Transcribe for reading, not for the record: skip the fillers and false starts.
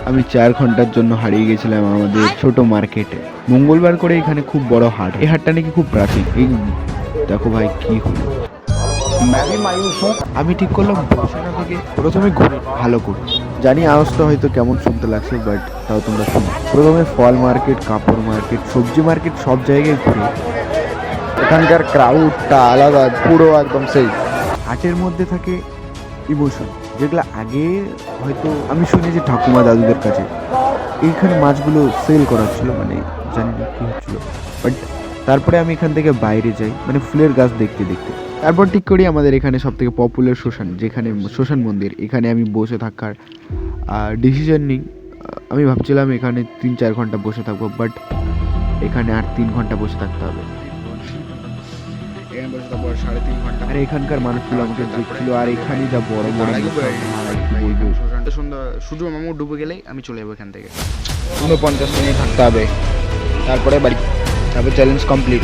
আমি 4 ঘন্টার জন্য হারিয়ে গেছিলাম আমাদের ছোট মার্কেটে। মঙ্গলবার করে এখানে খুব বড় হাট, এই হাটটা নাকি খুব প্রাচীন। এই দেখো ভাই কি হলো, আমি ঠিক করলাম বসুনা থেকে প্রথমে ঘুরে ভালো করে। জানি আওয়াজটা হয়তো কেমন শুনতে লাগছে, বাট তাও তোমরা শুনো। প্রথমে ফল মার্কেট, কাপড় মার্কেট, সবজি মার্কেট, সব জায়গায় ঘুরে। এখানকার ক্রাউডটা আলাদা, পুরো একদম সেই। হাটের মধ্যে থাকে ইমোশন, যেগুলো আগে হয়তো আমি শুনেছি ঠাকুমা দাদুদের কাছে। এইখানে মাছগুলো সেল করা হচ্ছিল, মানে জানি না কি হচ্ছিল, বাট তারপরে আমি এখান থেকে বাইরে যাই, মানে ফুলের গাছ দেখতে দেখতে। তারপর ঠিক করি আমাদের এখানে সব থেকে পপুলার শ্মশান, যেখানে শ্মশান মন্দির, এখানে আমি বসে থাকার ডিসিশন নিই। আমি ভাবছিলাম এখানে 3-4 ঘন্টা বসে থাকবো, বাট এখানে আর 3 ঘন্টা বসে থাকতে হবে। আর এখানকার মানুষগুলো আমাকে দেখছিল, আর এখানে যা বড় বড় বলবো। সূর্য মামু ডুবে গেলেই আমি চলে যাবো এখান থেকে। 49 মিনিট থাকতে হবে, তারপরে বাড়ি, তারপরে চ্যালেঞ্জ কমপ্লিট।